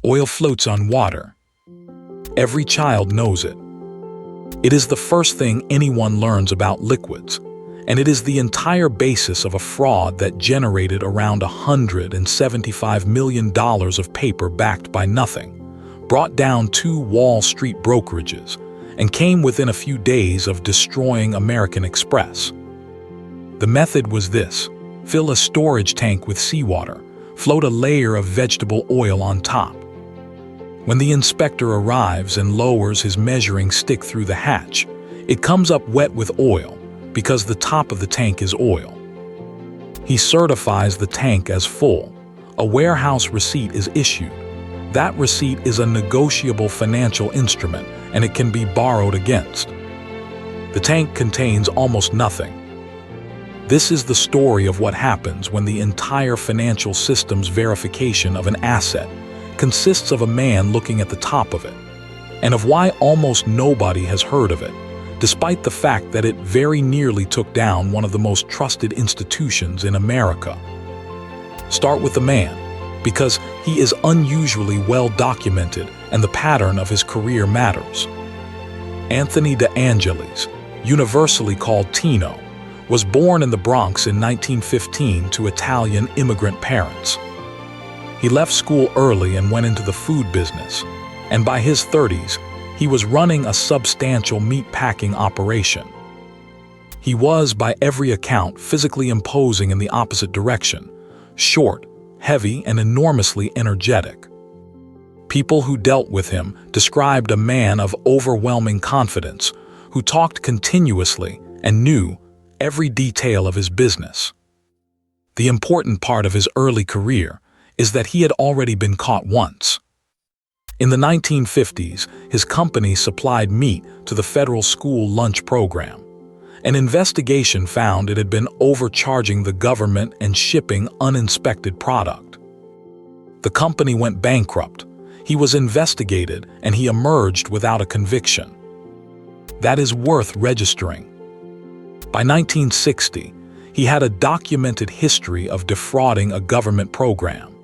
Oil floats on water. Every child knows it. It is the first thing anyone learns about liquids, and it is the entire basis of a fraud that generated around $175 million of paper backed by nothing, brought down 2 Wall Street brokerages, and came within a few days of destroying American Express. The method was this: fill a storage tank with seawater, float a layer of vegetable oil on top. When the inspector arrives and lowers his measuring stick through the hatch, it comes up wet with oil because the top of the tank is oil. He certifies the tank as full. A warehouse receipt is issued. That receipt is a negotiable financial instrument, and it can be borrowed against. The tank contains almost nothing. This is the story of what happens when the entire financial system's verification of an asset consists of a man looking at the top of it, and of why almost nobody has heard of it, despite the fact that it very nearly took down one of the most trusted institutions in America. Start with the man, because he is unusually well documented and the pattern of his career matters. Anthony De Angelis, universally called Tino, was born in the Bronx in 1915 to Italian immigrant parents. He left school early and went into the food business, and by his 30s, he was running a substantial meat-packing operation. He was, by every account, physically imposing in the opposite direction, short, heavy, and enormously energetic. People who dealt with him described a man of overwhelming confidence, who talked continuously and knew every detail of his business. The important part of his early career is that he had already been caught once. In the 1950s, his company supplied meat to the federal school lunch program. An investigation found it had been overcharging the government and shipping uninspected product. The company went bankrupt. He was investigated and he emerged without a conviction. That is worth registering. By 1960, he had a documented history of defrauding a government program,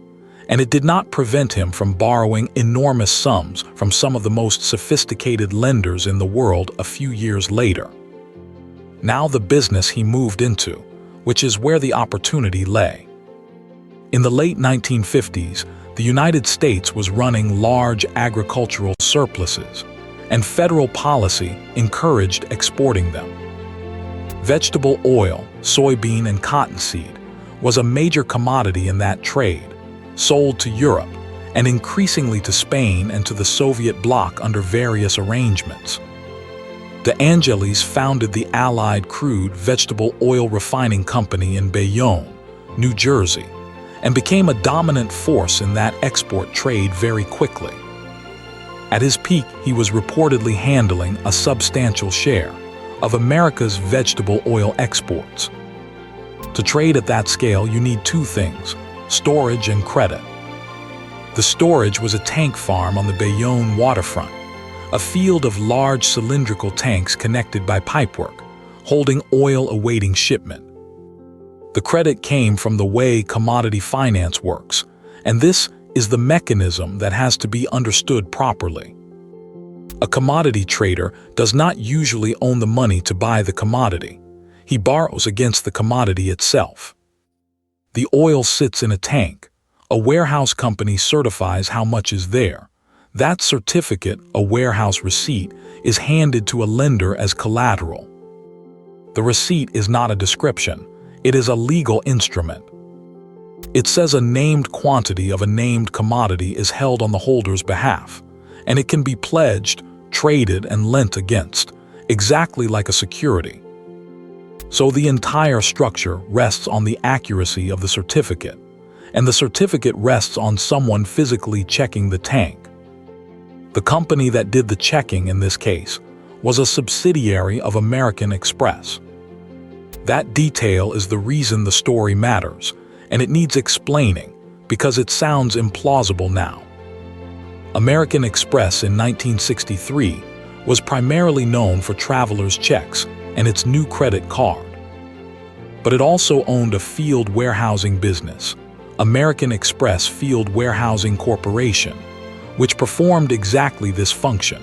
and it did not prevent him from borrowing enormous sums from some of the most sophisticated lenders in the world a few years later. Now the business he moved into, which is where the opportunity lay. In the late 1950s, the United States was running large agricultural surpluses, and federal policy encouraged exporting them. Vegetable oil, soybean, and cottonseed was a major commodity in that trade, sold to Europe and increasingly to Spain and to the Soviet bloc under various arrangements. De Angelis founded the Allied Crude Vegetable Oil Refining Company in Bayonne, New Jersey, and became a dominant force in that export trade very quickly. At his peak, he was reportedly handling a substantial share of America's vegetable oil exports. To trade at that scale, you need 2 things: storage and credit. The storage was a tank farm on the Bayonne waterfront, a field of large cylindrical tanks connected by pipework, holding oil awaiting shipment. The credit came from the way commodity finance works, and this is the mechanism that has to be understood properly. A commodity trader does not usually own the money to buy the commodity. He borrows against the commodity itself. The oil sits in a tank. A warehouse company certifies how much is there. That certificate, a warehouse receipt, is handed to a lender as collateral. The receipt is not a description. It is a legal instrument. It says a named quantity of a named commodity is held on the holder's behalf, and it can be pledged, traded, and lent against, exactly like a security. So the entire structure rests on the accuracy of the certificate, and the certificate rests on someone physically checking the tank. The company that did the checking in this case was a subsidiary of American Express. That detail is the reason the story matters, and it needs explaining because it sounds implausible now. American Express in 1963 was primarily known for travelers' checks and its new credit card. But it also owned a field warehousing business, American Express Field Warehousing Corporation, which performed exactly this function,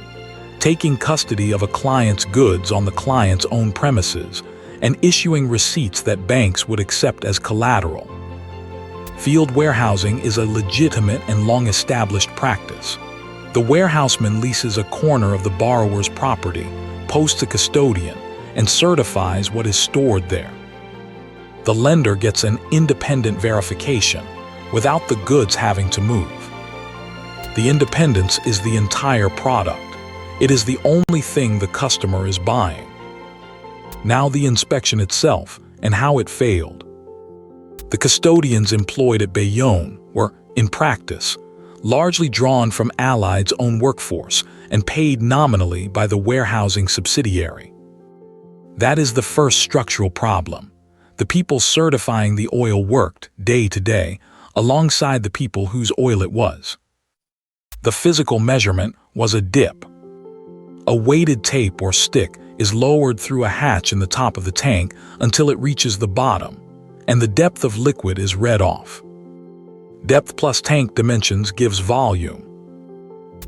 taking custody of a client's goods on the client's own premises and issuing receipts that banks would accept as collateral. Field warehousing is a legitimate and long-established practice. The warehouseman leases a corner of the borrower's property, posts a custodian, and certifies what is stored there. The lender gets an independent verification without the goods having to move. The independence is the entire product. It is the only thing the customer is buying. Now the inspection itself and how it failed. The custodians employed at Bayonne were, in practice, largely drawn from Allied's own workforce and paid nominally by the warehousing subsidiary. That is the first structural problem. The people certifying the oil worked, day to day, alongside the people whose oil it was. The physical measurement was a dip. A weighted tape or stick is lowered through a hatch in the top of the tank until it reaches the bottom, and the depth of liquid is read off. Depth plus tank dimensions gives volume.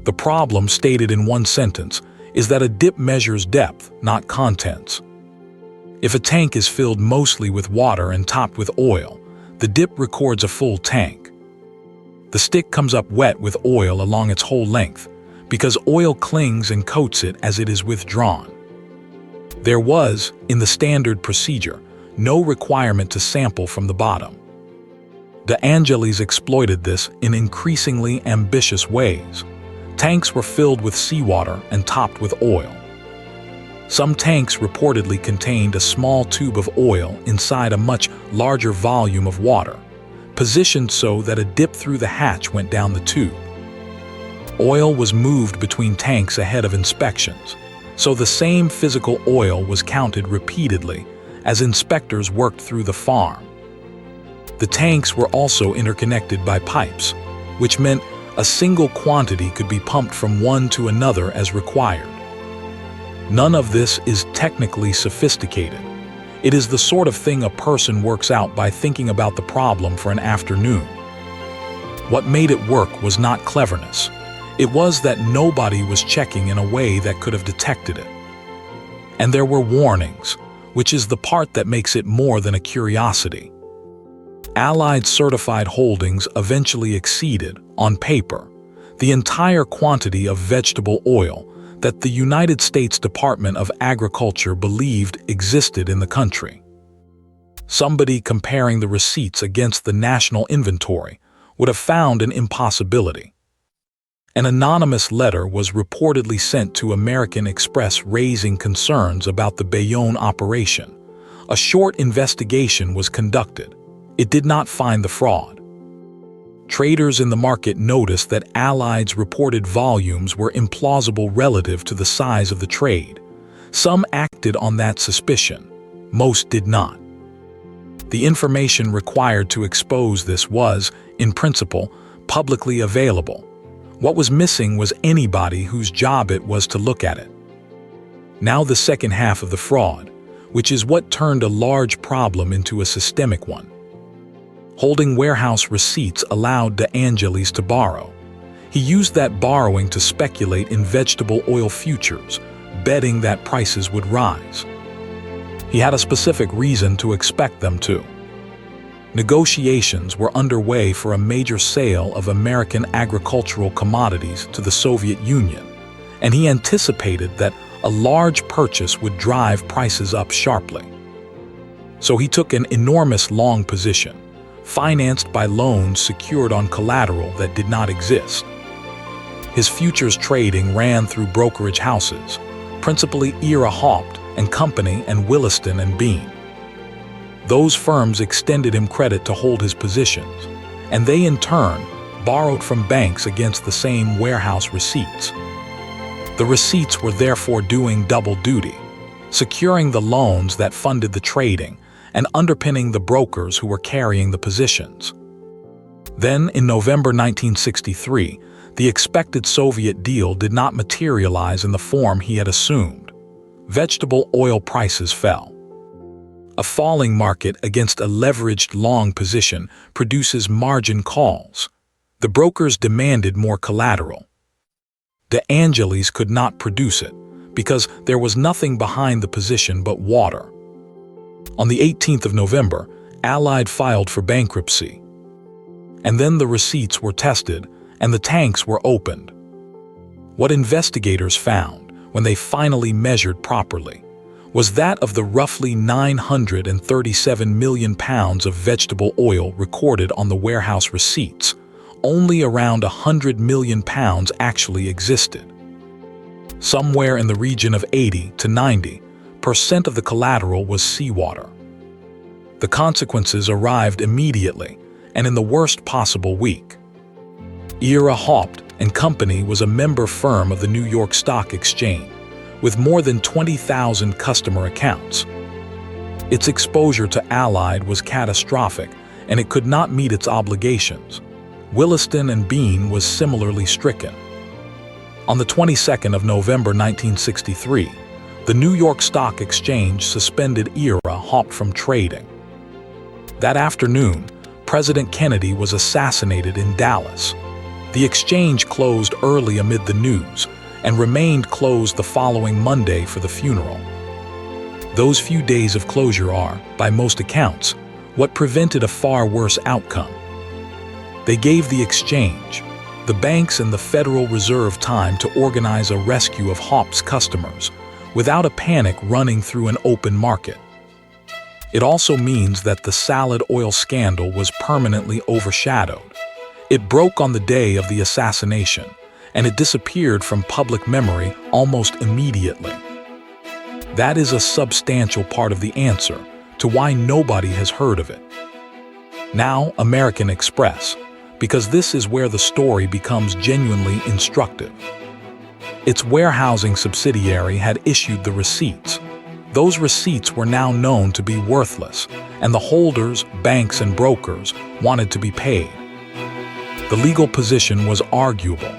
The problem, stated in one sentence, is that a dip measures depth, not contents. If a tank is filled mostly with water and topped with oil, the dip records a full tank. The stick comes up wet with oil along its whole length, because oil clings and coats it as it is withdrawn. There was, in the standard procedure, no requirement to sample from the bottom. De Angelis exploited this in increasingly ambitious ways. Tanks were filled with seawater and topped with oil. Some tanks reportedly contained a small tube of oil inside a much larger volume of water, positioned so that a dip through the hatch went down the tube. Oil was moved between tanks ahead of inspections, so the same physical oil was counted repeatedly as inspectors worked through the farm. The tanks were also interconnected by pipes, which meant a single quantity could be pumped from one to another as required. None of this is technically sophisticated. It is the sort of thing a person works out by thinking about the problem for an afternoon. What made it work was not cleverness. It was that nobody was checking in a way that could have detected it. And there were warnings, which is the part that makes it more than a curiosity. Allied certified holdings eventually exceeded, on paper, the entire quantity of vegetable oil that the United States Department of Agriculture believed existed in the country. Somebody comparing the receipts against the national inventory would have found an impossibility. An anonymous letter was reportedly sent to American Express raising concerns about the Bayonne operation. A short investigation was conducted. It did not find the fraud. Traders in the market noticed that Allied's reported volumes were implausible relative to the size of the trade. Some acted on that suspicion. Most did not. The information required to expose this was, in principle, publicly available. What was missing was anybody whose job it was to look at it. Now the second half of the fraud, which is what turned a large problem into a systemic one. Holding warehouse receipts allowed De Angelis to borrow. He used that borrowing to speculate in vegetable oil futures, betting that prices would rise. He had a specific reason to expect them to. Negotiations were underway for a major sale of American agricultural commodities to the Soviet Union, and he anticipated that a large purchase would drive prices up sharply. So he took an enormous long position, financed by loans secured on collateral that did not exist. His futures trading ran through brokerage houses, principally Ira Haupt and Company and Williston and Bean. Those firms extended him credit to hold his positions, and they in turn borrowed from banks against the same warehouse receipts. The receipts were therefore doing double duty, securing the loans that funded the trading and underpinning the brokers who were carrying the positions. Then, in November 1963, the expected Soviet deal did not materialize in the form he had assumed. Vegetable oil prices fell. A falling market against a leveraged long position produces margin calls. The brokers demanded more collateral. De Angelis could not produce it because there was nothing behind the position but water. On the 18th of November, Allied filed for bankruptcy. And then the receipts were tested and the tanks were opened. What investigators found, when they finally measured properly, was that of the roughly 937 million pounds of vegetable oil recorded on the warehouse receipts, only around 100 million pounds actually existed. Somewhere in the region of 80 to 90% of the collateral was seawater. The consequences arrived immediately and in the worst possible week. Ira Haupt and Company was a member firm of the New York Stock Exchange, with more than 20,000 customer accounts. Its exposure to Allied was catastrophic, and it could not meet its obligations. Williston and Bean was similarly stricken. On the 22nd of November 1963, the New York Stock Exchange suspended Ira Haupt from trading. That afternoon, President Kennedy was assassinated in Dallas. The exchange closed early amid the news and remained closed the following Monday for the funeral. Those few days of closure are, by most accounts, what prevented a far worse outcome. They gave the exchange, the banks and the Federal Reserve time to organize a rescue of Haupt's customers without a panic running through an open market. It also means that the salad oil scandal was permanently overshadowed. It broke on the day of the assassination, and it disappeared from public memory almost immediately. That is a substantial part of the answer to why nobody has heard of it. Now, American Express, because this is where the story becomes genuinely instructive. Its warehousing subsidiary had issued the receipts. Those receipts were now known to be worthless, and the holders, banks, and brokers wanted to be paid. The legal position was arguable.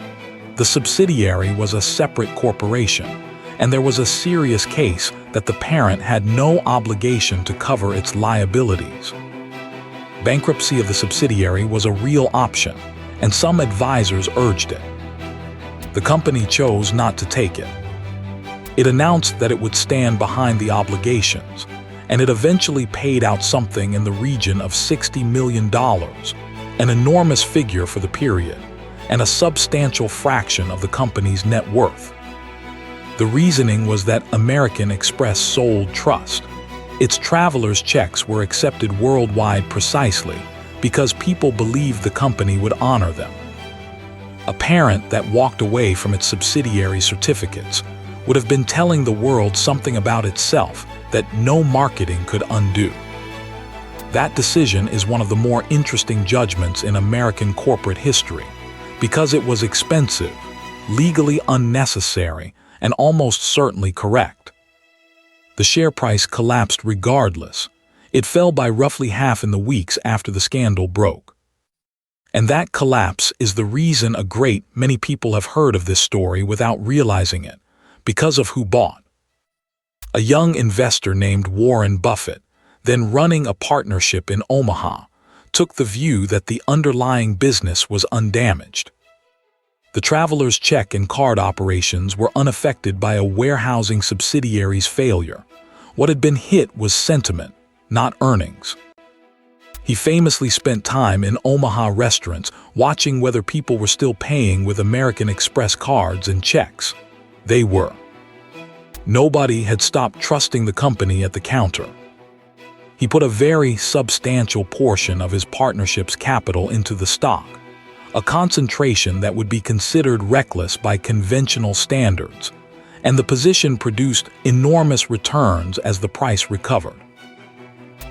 The subsidiary was a separate corporation, and there was a serious case that the parent had no obligation to cover its liabilities. Bankruptcy of the subsidiary was a real option, and some advisors urged it. The company chose not to take it. It announced that it would stand behind the obligations, and it eventually paid out something in the region of $60 million, an enormous figure for the period, and a substantial fraction of the company's net worth. The reasoning was that American Express sold trust. Its travelers' checks were accepted worldwide precisely because people believed the company would honor them. A parent that walked away from its subsidiary certificates would have been telling the world something about itself that no marketing could undo. That decision is one of the more interesting judgments in American corporate history because it was expensive, legally unnecessary, and almost certainly correct. The share price collapsed regardless. It fell by roughly half in the weeks after the scandal broke. And that collapse is the reason a great many people have heard of this story without realizing it, because of who bought. A young investor named Warren Buffett, then running a partnership in Omaha, took the view that the underlying business was undamaged. The traveler's check and card operations were unaffected by a warehousing subsidiary's failure. What had been hit was sentiment, not earnings. He famously spent time in Omaha restaurants watching whether people were still paying with American Express cards and checks. They were. Nobody had stopped trusting the company at the counter. He put a very substantial portion of his partnership's capital into the stock, a concentration that would be considered reckless by conventional standards, and the position produced enormous returns as the price recovered.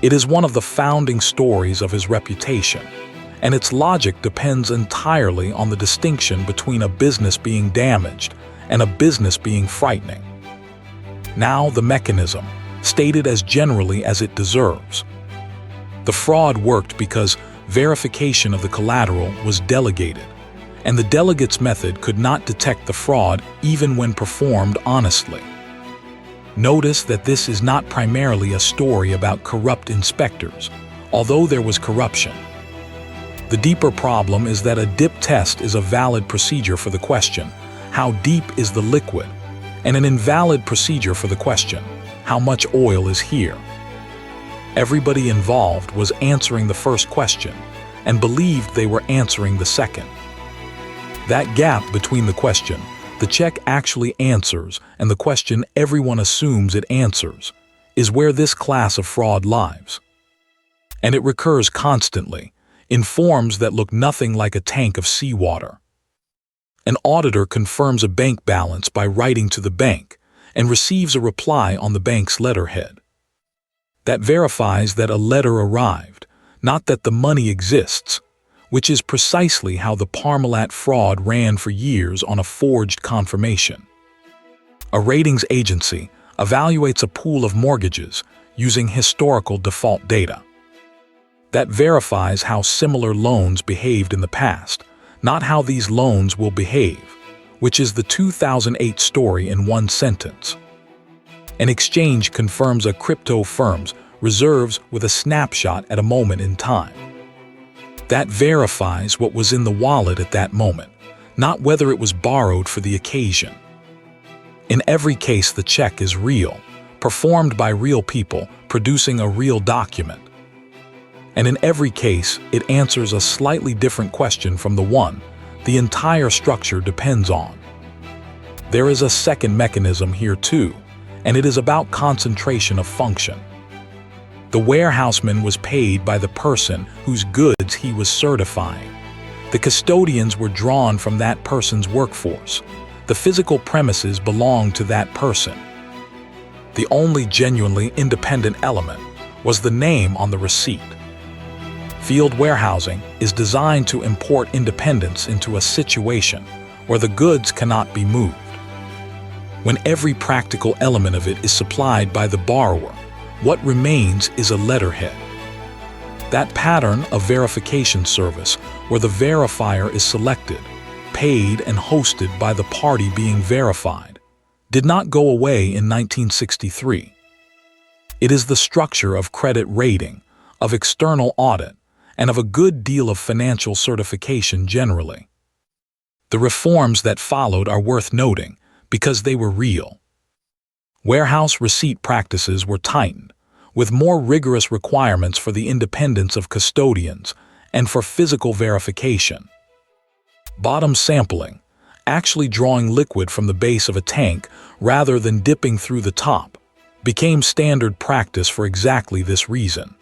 It is one of the founding stories of his reputation, and its logic depends entirely on the distinction between a business being damaged and a business being frightening. Now the mechanism, stated as generally as it deserves. The fraud worked because verification of the collateral was delegated, and the delegate's method could not detect the fraud even when performed honestly. Notice that this is not primarily a story about corrupt inspectors, although there was corruption. The deeper problem is that a dip test is a valid procedure for the question, how deep is the liquid, and an invalid procedure for the question, how much oil is here? Everybody involved was answering the first question and believed they were answering the second. That gap between the question the check actually answers and the question everyone assumes it answers is where this class of fraud lies. And it recurs constantly, in forms that look nothing like a tank of seawater. An auditor confirms a bank balance by writing to the bank and receives a reply on the bank's letterhead. That verifies that a letter arrived, not that the money exists, which is precisely how the Parmalat fraud ran for years on a forged confirmation. A ratings agency evaluates a pool of mortgages using historical default data. That verifies how similar loans behaved in the past, not how these loans will behave, which is the 2008 story in one sentence. An exchange confirms a crypto firm's reserves with a snapshot at a moment in time. That verifies what was in the wallet at that moment, not whether it was borrowed for the occasion. In every case, the check is real, performed by real people, producing a real document. And in every case, it answers a slightly different question from the one the entire structure depends on. There is a second mechanism here too, and it is about concentration of function. The warehouseman was paid by the person whose goods he was certifying. The custodians were drawn from that person's workforce. The physical premises belonged to that person. The only genuinely independent element was the name on the receipt. Field warehousing is designed to import independence into a situation where the goods cannot be moved. When every practical element of it is supplied by the borrower, what remains is a letterhead. That pattern of verification service where the verifier is selected, paid and hosted by the party being verified, did not go away in 1963. It is the structure of credit rating, of external audit, and of a good deal of financial certification generally. The reforms that followed are worth noting because they were real. Warehouse receipt practices were tightened, with more rigorous requirements for the independence of custodians and for physical verification. Bottom sampling, actually drawing liquid from the base of a tank rather than dipping through the top, became standard practice for exactly this reason.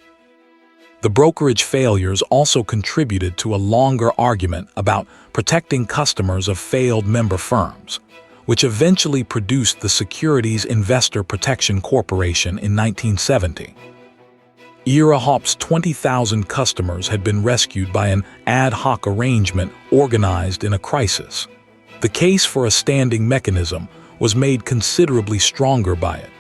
The brokerage failures also contributed to a longer argument about protecting customers of failed member firms, which eventually produced the Securities Investor Protection Corporation in 1970. ERA-Hop's 20,000 customers had been rescued by an ad hoc arrangement organized in a crisis. The case for a standing mechanism was made considerably stronger by it.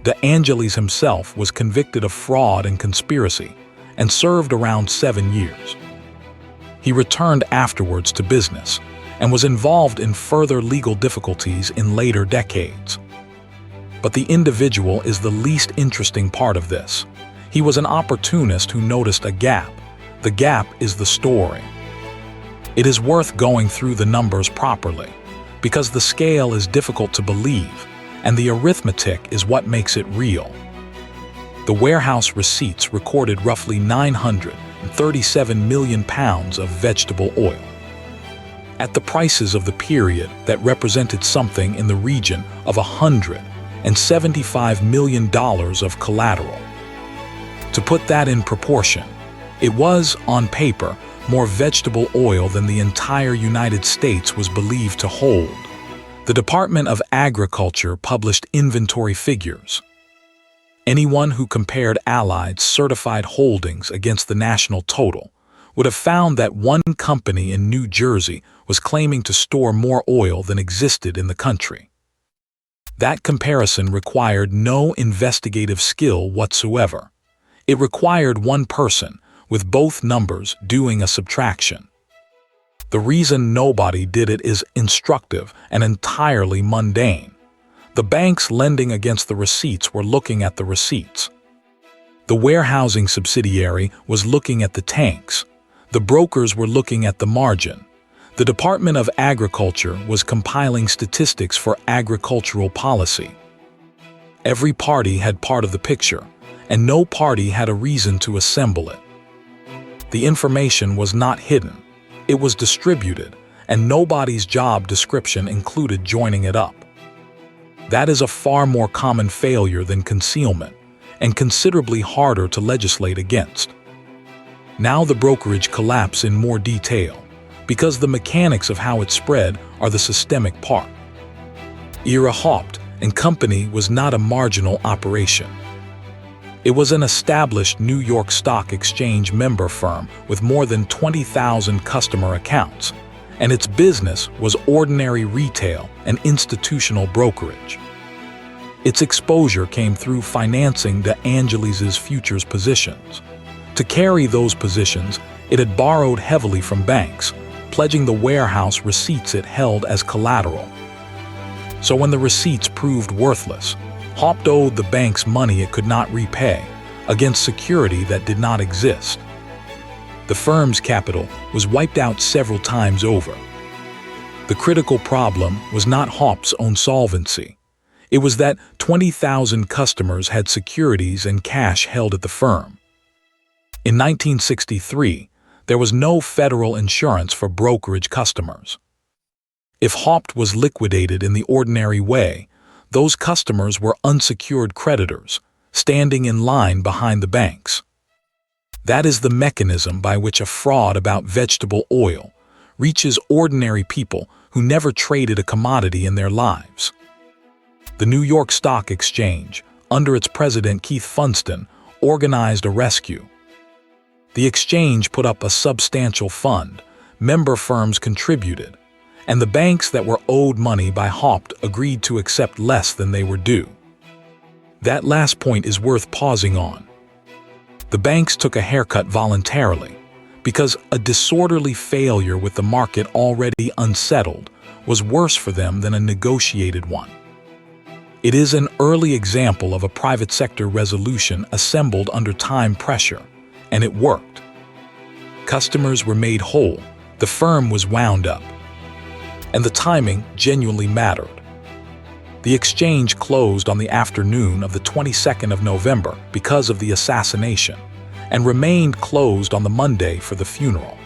De Angelis himself was convicted of fraud and conspiracy and served around 7 years. He returned afterwards to business and was involved in further legal difficulties in later decades. But the individual is the least interesting part of this. He was an opportunist who noticed a gap. The gap is the story. It is worth going through the numbers properly, because the scale is difficult to believe, and the arithmetic is what makes it real. The warehouse receipts recorded roughly 937 million pounds of vegetable oil. At the prices of the period, that represented something in the region of $175 million of collateral. To put that in proportion, it was, on paper, more vegetable oil than the entire United States was believed to hold. The Department of Agriculture published inventory figures. Anyone who compared Allied's certified holdings against the national total would have found that one company in New Jersey was claiming to store more oil than existed in the country. That comparison required no investigative skill whatsoever. It required one person, with both numbers, doing a subtraction. The reason nobody did it is instructive and entirely mundane. The banks lending against the receipts were looking at the receipts. The warehousing subsidiary was looking at the tanks. The brokers were looking at the margin. The Department of Agriculture was compiling statistics for agricultural policy. Every party had part of the picture, and no party had a reason to assemble it. The information was not hidden, it was distributed, and nobody's job description included joining it up. That is a far more common failure than concealment, and considerably harder to legislate against. Now the brokerage collapse in more detail, because the mechanics of how it spread are the systemic part. Ira Haupt and Company was not a marginal operation. It was an established New York Stock Exchange member firm with more than 20,000 customer accounts, and its business was ordinary retail and institutional brokerage. Its exposure came through financing De Angelis's futures positions. To carry those positions, it had borrowed heavily from banks, pledging the warehouse receipts it held as collateral. So when the receipts proved worthless, Haupt owed the banks money it could not repay against security that did not exist. The firm's capital was wiped out several times over. The critical problem was not Haupt's own solvency. It was that 20,000 customers had securities and cash held at the firm. In 1963, there was no federal insurance for brokerage customers. If Haupt was liquidated in the ordinary way, those customers were unsecured creditors, standing in line behind the banks. That is the mechanism by which a fraud about vegetable oil reaches ordinary people who never traded a commodity in their lives. The New York Stock Exchange, under its president Keith Funston, organized a rescue. The exchange put up a substantial fund, member firms contributed, and the banks that were owed money by Haupt agreed to accept less than they were due. That last point is worth pausing on. The banks took a haircut voluntarily, because a disorderly failure with the market already unsettled was worse for them than a negotiated one. It is an early example of a private sector resolution assembled under time pressure, and it worked. Customers were made whole, the firm was wound up, and the timing genuinely mattered. The exchange closed on the afternoon of the 22nd of November because of the assassination, and remained closed on the Monday for the funeral.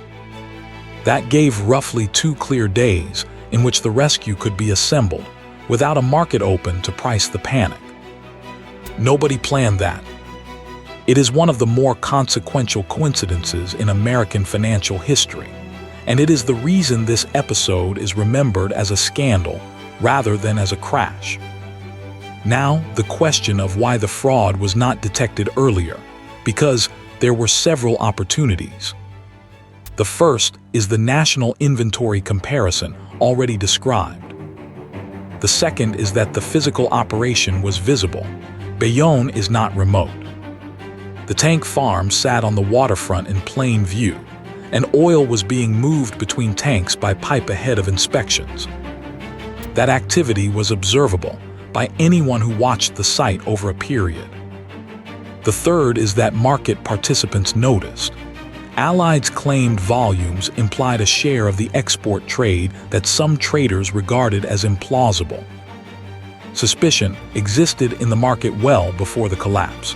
That gave roughly 2 clear days in which the rescue could be assembled, without a market open to price the panic. Nobody planned that. It is one of the more consequential coincidences in American financial history, and it is the reason this episode is remembered as a scandal rather than as a crash. Now, the question of why the fraud was not detected earlier, because there were several opportunities. The first is the national inventory comparison already described. The second is that the physical operation was visible. Bayonne is not remote. The tank farm sat on the waterfront in plain view, and oil was being moved between tanks by pipe ahead of inspections. That activity was observable by anyone who watched the site over a period. The third is that market participants noticed. Allied's claimed volumes implied a share of the export trade that some traders regarded as implausible. Suspicion existed in the market well before the collapse.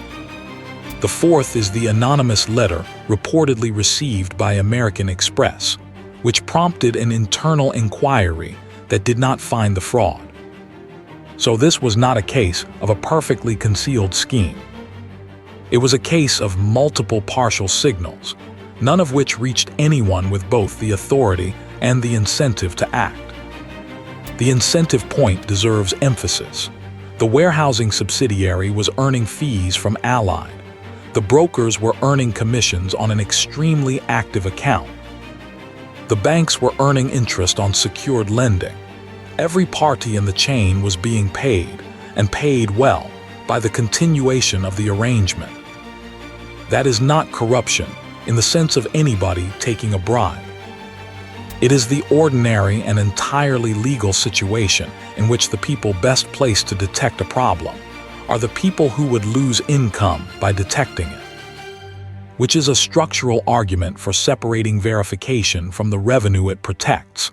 The fourth is the anonymous letter reportedly received by American Express, which prompted an internal inquiry that did not find the fraud. So this was not a case of a perfectly concealed scheme. It was a case of multiple partial signals, none of which reached anyone with both the authority and the incentive to act. The incentive point deserves emphasis. The warehousing subsidiary was earning fees from Allied. The brokers were earning commissions on an extremely active account. The banks were earning interest on secured lending. Every party in the chain was being paid, and paid well, by the continuation of the arrangement. That is not corruption in the sense of anybody taking a bribe. It is the ordinary and entirely legal situation in which the people best placed to detect a problem are the people who would lose income by detecting it. which is a structural argument for separating verification from the revenue it protects,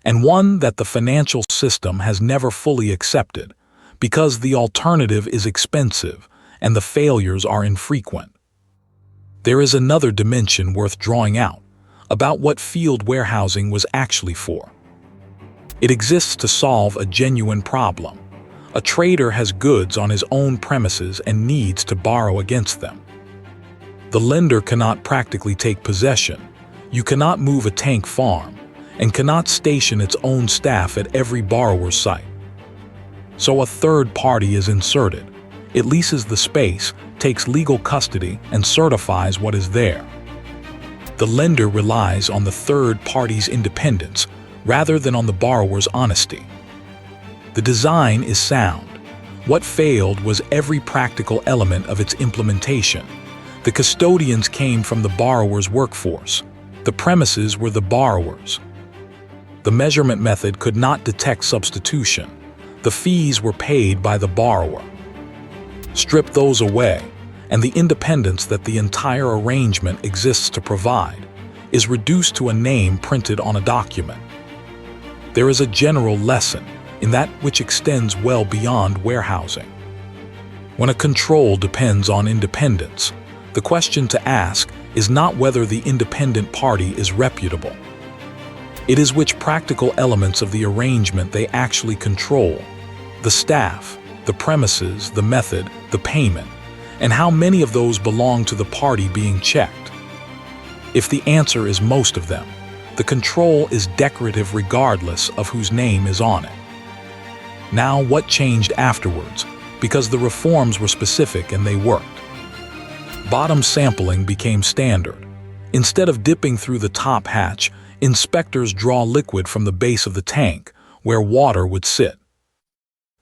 and one that the financial system has never fully accepted, because the alternative is expensive and the failures are infrequent. There is another dimension worth drawing out about what field warehousing was actually for. It exists to solve a genuine problem. A trader has goods on his own premises and needs to borrow against them. The lender cannot practically take possession. You cannot move a tank farm and cannot station its own staff at every borrower's site. So a third party is inserted. It leases the space, takes legal custody, and certifies what is there. The lender relies on the third party's independence rather than on the borrower's honesty. The design is sound. What failed was every practical element of its implementation. The custodians came from the borrower's workforce. The premises were the borrower's. The measurement method could not detect substitution. The fees were paid by the borrower. Strip those away, and the independence that the entire arrangement exists to provide is reduced to a name printed on a document. There is a general lesson in that which extends well beyond warehousing. When a control depends on independence, the question to ask is not whether the independent party is reputable. It is which practical elements of the arrangement they actually control: the staff, the premises, the method, the payment, and how many of those belong to the party being checked. If the answer is most of them, the control is decorative regardless of whose name is on it. Now, what changed afterwards? Because the reforms were specific and they worked. Bottom sampling became standard. Instead of dipping through the top hatch, inspectors draw liquid from the base of the tank, where water would sit.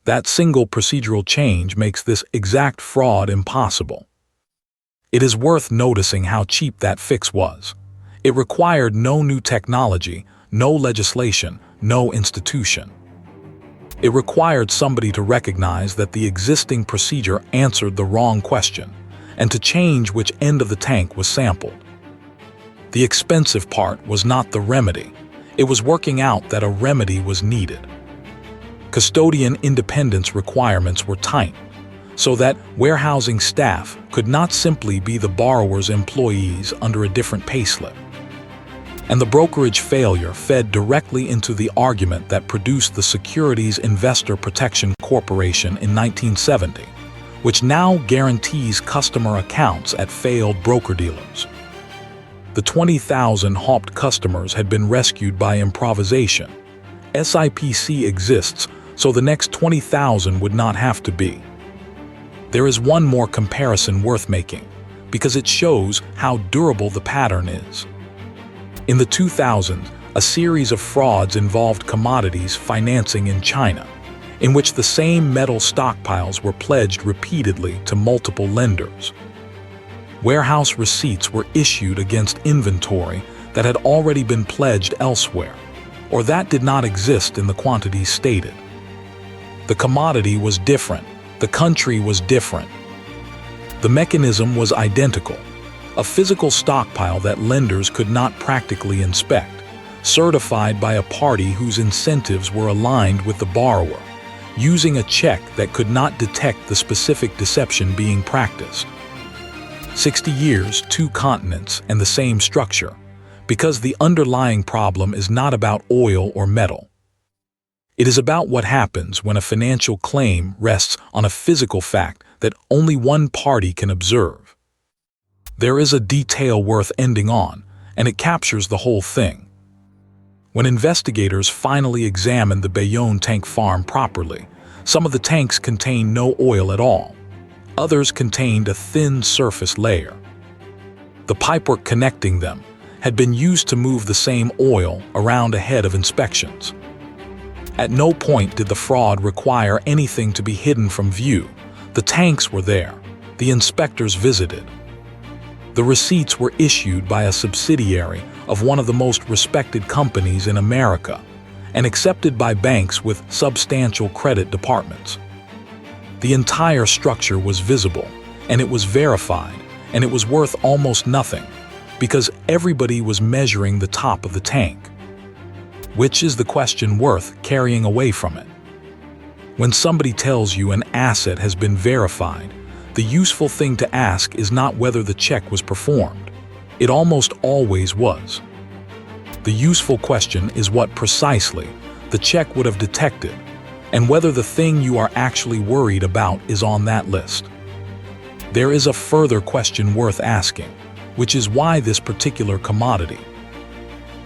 That single procedural change makes this exact fraud impossible. It is worth noticing how cheap that fix was. It required no new technology, no legislation, no institution. It required somebody to recognize that the existing procedure answered the wrong question, and to change which end of the tank was sampled. The expensive part was not the remedy. It was working out that a remedy was needed. Custodian independence requirements were tight, so that warehousing staff could not simply be the borrower's employees under a different payslip. And the brokerage failure fed directly into the argument that produced the Securities Investor Protection Corporation in 1970, which now guarantees customer accounts at failed broker-dealers. The 20,000 hopped customers had been rescued by improvisation. SIPC exists, so the next 20,000 would not have to be. There is one more comparison worth making, because it shows how durable the pattern is. In the 2000s, a series of frauds involved commodities financing in China, in which the same metal stockpiles were pledged repeatedly to multiple lenders. Warehouse receipts were issued against inventory that had already been pledged elsewhere, or that did not exist in the quantities stated. The commodity was different. The country was different. The mechanism was identical. A physical stockpile that lenders could not practically inspect, certified by a party whose incentives were aligned with the borrower, using a check that could not detect the specific deception being practiced. 60 years, 2 continents, and the same structure, because the underlying problem is not about oil or metal. It is about what happens when a financial claim rests on a physical fact that only one party can observe. There is a detail worth ending on, and it captures the whole thing. When investigators finally examined the Bayonne tank farm properly, some of the tanks contained no oil at all. Others contained a thin surface layer. The pipework connecting them had been used to move the same oil around ahead of inspections. At no point did the fraud require anything to be hidden from view. The tanks were there. The inspectors visited. The receipts were issued by a subsidiary of one of the most respected companies in America and accepted by banks with substantial credit departments. The entire structure was visible, and it was verified, and it was worth almost nothing because everybody was measuring the top of the tank. Which is the question worth carrying away from it? When somebody tells you an asset has been verified, the useful thing to ask is not whether the check was performed. It almost always was. The useful question is what precisely the check would have detected, and whether the thing you are actually worried about is on that list. There is a further question worth asking, which is why this particular commodity.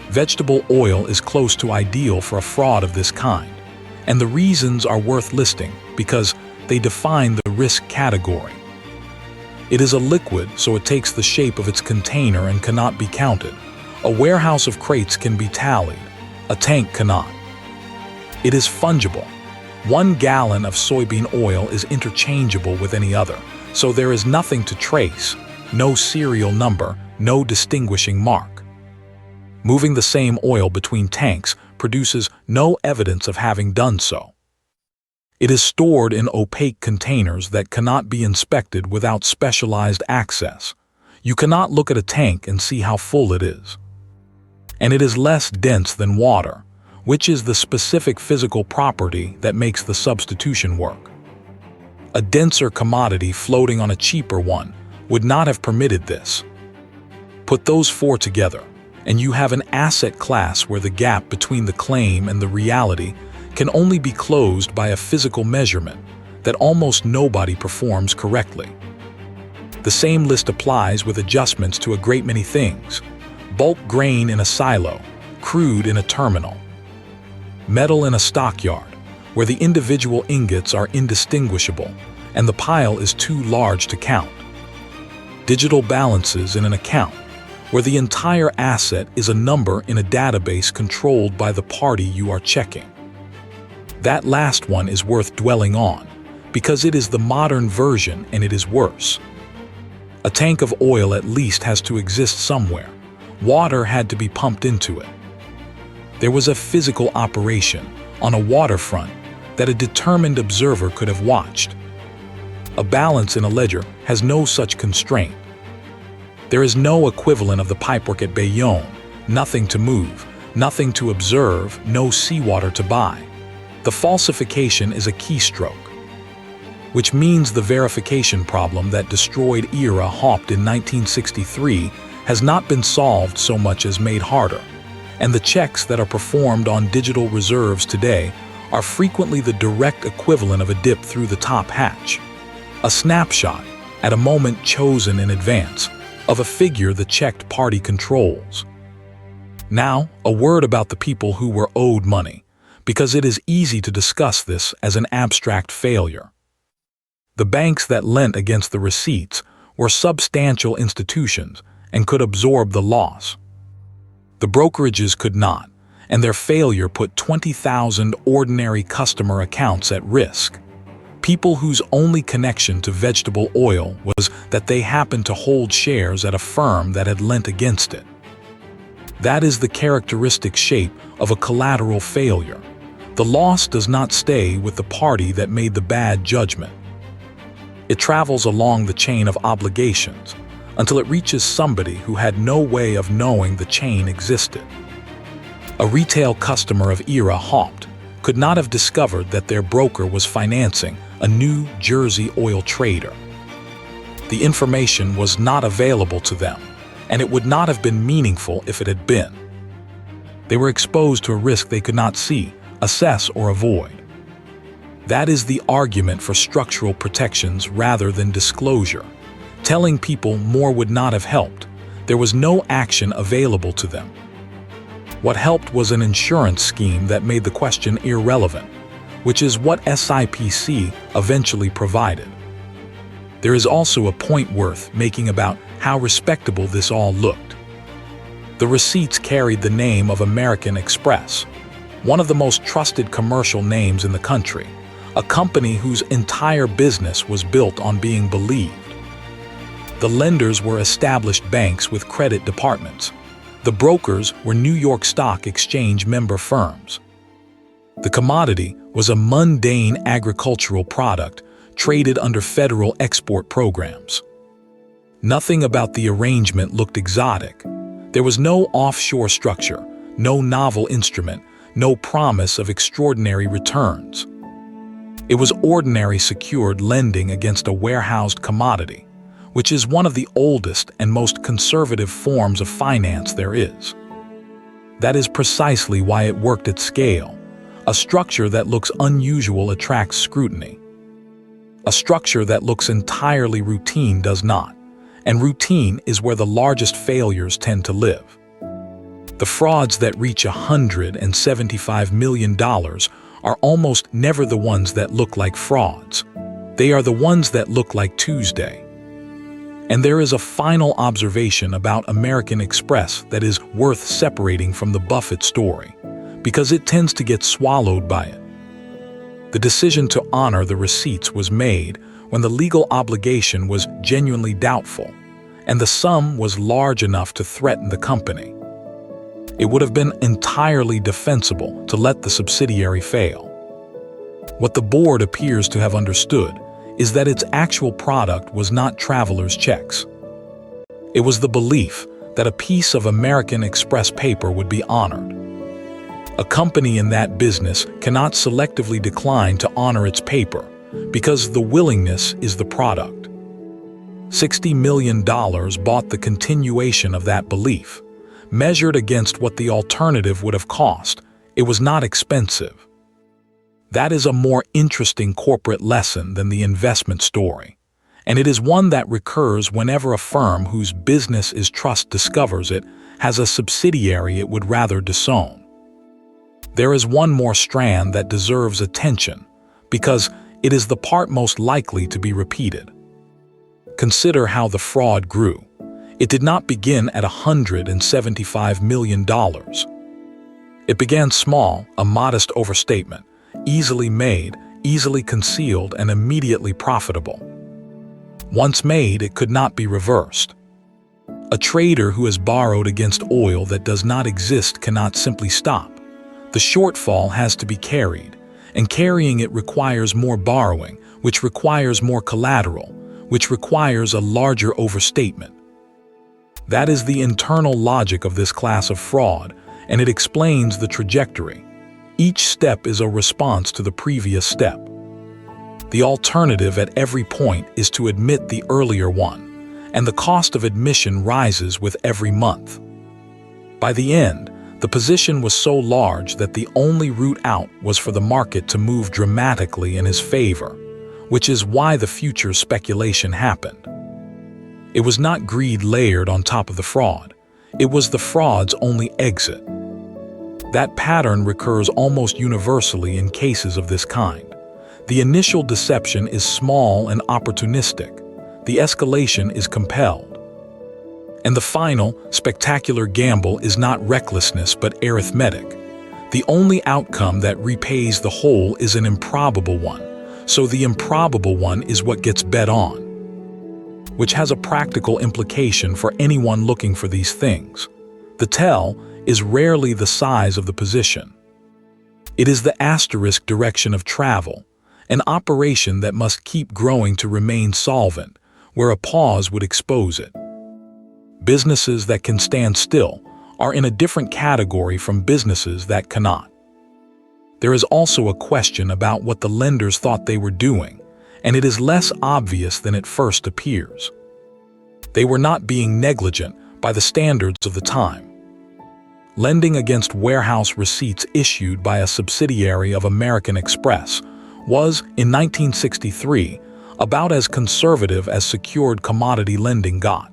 Vegetable oil is close to ideal for a fraud of this kind, and the reasons are worth listing because they define the risk category. It is a liquid, so it takes the shape of its container and cannot be counted. A warehouse of crates can be tallied. A tank cannot. It is fungible. 1 gallon of soybean oil is interchangeable with any other, so there is nothing to trace, no serial number, no distinguishing mark. Moving the same oil between tanks produces no evidence of having done so. It is stored in opaque containers that cannot be inspected without specialized access. You cannot look at a tank and see how full it is. And it is less dense than water, which is the specific physical property that makes the substitution work. A denser commodity floating on a cheaper one would not have permitted this. Put those 4 together, and you have an asset class where the gap between the claim and the reality can only be closed by a physical measurement that almost nobody performs correctly. The same list applies with adjustments to a great many things. Bulk grain in a silo, crude in a terminal, metal in a stockyard, where the individual ingots are indistinguishable and the pile is too large to count. Digital balances in an account, where the entire asset is a number in a database controlled by the party you are checking. That last one is worth dwelling on, because it is the modern version and it is worse. A tank of oil at least has to exist somewhere. Water had to be pumped into it. There was a physical operation on a waterfront that a determined observer could have watched. A balance in a ledger has no such constraint. There is no equivalent of the pipework at Bayonne, nothing to move, nothing to observe, no seawater to buy. The falsification is a keystroke, which means the verification problem that destroyed IRA Haupt in 1963 has not been solved so much as made harder, and the checks that are performed on digital reserves today are frequently the direct equivalent of a dip through the top hatch, a snapshot at a moment chosen in advance of a figure the checked party controls. Now, a word about the people who were owed money, because it is easy to discuss this as an abstract failure. The banks that lent against the receipts were substantial institutions and could absorb the loss. The brokerages could not, and their failure put 20,000 ordinary customer accounts at risk. People whose only connection to vegetable oil was that they happened to hold shares at a firm that had lent against it. That is the characteristic shape of a collateral failure. The loss does not stay with the party that made the bad judgment. It travels along the chain of obligations until it reaches somebody who had no way of knowing the chain existed. A retail customer of IRA Haupt could not have discovered that their broker was financing a New Jersey oil trader. The information was not available to them, and it would not have been meaningful if it had been. They were exposed to a risk they could not see, assess, or avoid. That is the argument for structural protections rather than disclosure. Telling people more would not have helped. There was no action available to them. What helped was an insurance scheme that made the question irrelevant, which is what SIPC eventually provided. There is also a point worth making about how respectable this all looked. The receipts carried the name of American Express, one of the most trusted commercial names in the country, a company whose entire business was built on being believed. The lenders were established banks with credit departments. The brokers were New York Stock Exchange member firms. The commodity was a mundane agricultural product traded under federal export programs. Nothing about the arrangement looked exotic. There was no offshore structure, no novel instrument, no promise of extraordinary returns. It was ordinary secured lending against a warehoused commodity, which is one of the oldest and most conservative forms of finance there is. That is precisely why it worked at scale. A structure that looks unusual attracts scrutiny. A structure that looks entirely routine does not, and routine is where the largest failures tend to live. The frauds that reach $175 million are almost never the ones that look like frauds. They are the ones that look like Tuesday. And there is a final observation about American Express that is worth separating from the Buffett story, because it tends to get swallowed by it. The decision to honor the receipts was made when the legal obligation was genuinely doubtful, and the sum was large enough to threaten the company. It would have been entirely defensible to let the subsidiary fail. What the board appears to have understood is that its actual product was not travelers' checks. It was the belief that a piece of American Express paper would be honored. A company in that business cannot selectively decline to honor its paper because the willingness is the product. $60 million bought the continuation of that belief. Measured against what the alternative would have cost, it was not expensive. That is a more interesting corporate lesson than the investment story, and it is one that recurs whenever a firm whose business is trust discovers it has a subsidiary it would rather disown. There is one more strand that deserves attention, because it is the part most likely to be repeated. Consider how the fraud grew. It did not begin at $175 million. It began small, a modest overstatement, easily made, easily concealed, and immediately profitable. Once made, it could not be reversed. A trader who has borrowed against oil that does not exist cannot simply stop. The shortfall has to be carried, and carrying it requires more borrowing, which requires more collateral, which requires a larger overstatement. That is the internal logic of this class of fraud, and it explains the trajectory. Each step is a response to the previous step. The alternative at every point is to admit the earlier one, and the cost of admission rises with every month. By the end, the position was so large that the only route out was for the market to move dramatically in his favor, which is why the future speculation happened. It was not greed layered on top of the fraud. It was the fraud's only exit. That pattern recurs almost universally in cases of this kind. The initial deception is small and opportunistic. The escalation is compelled. And the final, spectacular gamble is not recklessness but arithmetic. The only outcome that repays the whole is an improbable one, so the improbable one is what gets bet on, which has a practical implication for anyone looking for these things. The tell is rarely the size of the position. It is the asterisk direction of travel, an operation that must keep growing to remain solvent, where a pause would expose it. Businesses that can stand still are in a different category from businesses that cannot. There is also a question about what the lenders thought they were doing, and it is less obvious than it first appears. They were not being negligent by the standards of the time. Lending against warehouse receipts issued by a subsidiary of American Express was, in 1963, about as conservative as secured commodity lending got.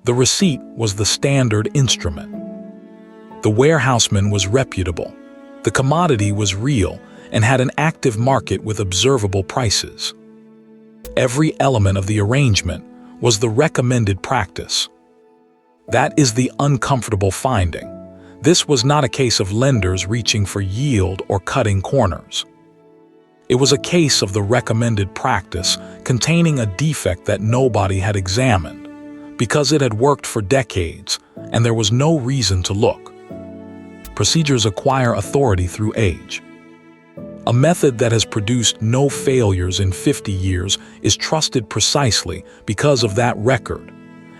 The receipt was the standard instrument. The warehouseman was reputable. The commodity was real and had an active market with observable prices. Every element of the arrangement was the recommended practice. That is the uncomfortable finding. This was not a case of lenders reaching for yield or cutting corners. It was a case of the recommended practice containing a defect that nobody had examined, because it had worked for decades and there was no reason to look. Procedures acquire authority through age. A method that has produced no failures in 50 years is trusted precisely because of that record,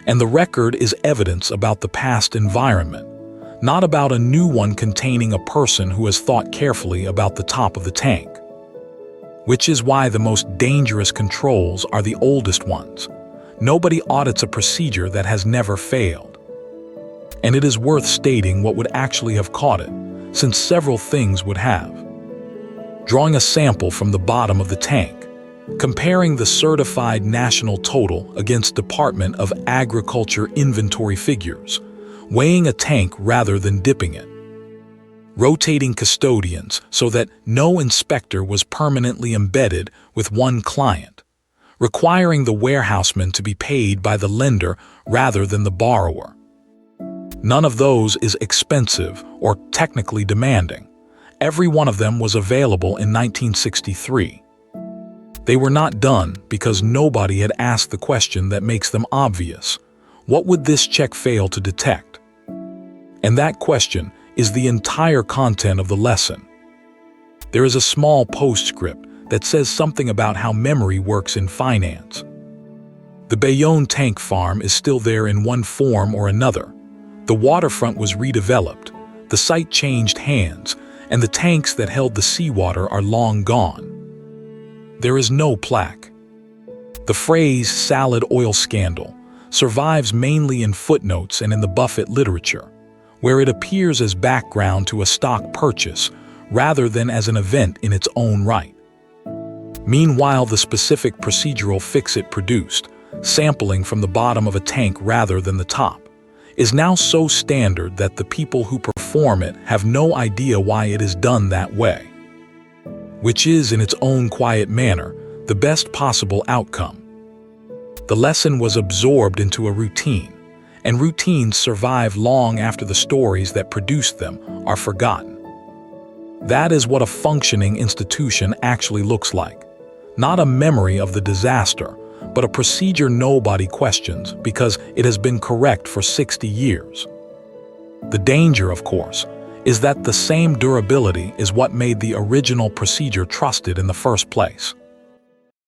And the record is evidence about the past environment, not about a new one containing a person who has thought carefully about the top of the tank. Which is why the most dangerous controls are the oldest ones. Nobody audits a procedure that has never failed. And it is worth stating what would actually have caught it, since several things would have. Drawing a sample from the bottom of the tank, comparing the certified national total against Department of Agriculture inventory figures, weighing a tank rather than dipping it, rotating custodians so that no inspector was permanently embedded with one client, requiring the warehouseman to be paid by the lender rather than the borrower. None of those is expensive or technically demanding. Every one of them was available in 1963. They were not done because nobody had asked the question that makes them obvious. What would this check fail to detect? And that question is the entire content of the lesson. There is a small postscript that says something about how memory works in finance. The Bayonne tank farm is still there in one form or another. The waterfront was redeveloped, the site changed hands, and the tanks that held the seawater are long gone. There is no plaque. The phrase salad oil scandal survives mainly in footnotes and in the Buffett literature, where it appears as background to a stock purchase rather than as an event in its own right. Meanwhile, the specific procedural fix it produced, sampling from the bottom of a tank rather than the top, is now so standard that the people who perform it have no idea why it is done that way, which is, in its own quiet manner, the best possible outcome. The lesson was absorbed into a routine, and routines survive long after the stories that produced them are forgotten. That is what a functioning institution actually looks like. Not a memory of the disaster, but a procedure nobody questions because it has been correct for 60 years. The danger, of course, is that the same durability is what made the original procedure trusted in the first place.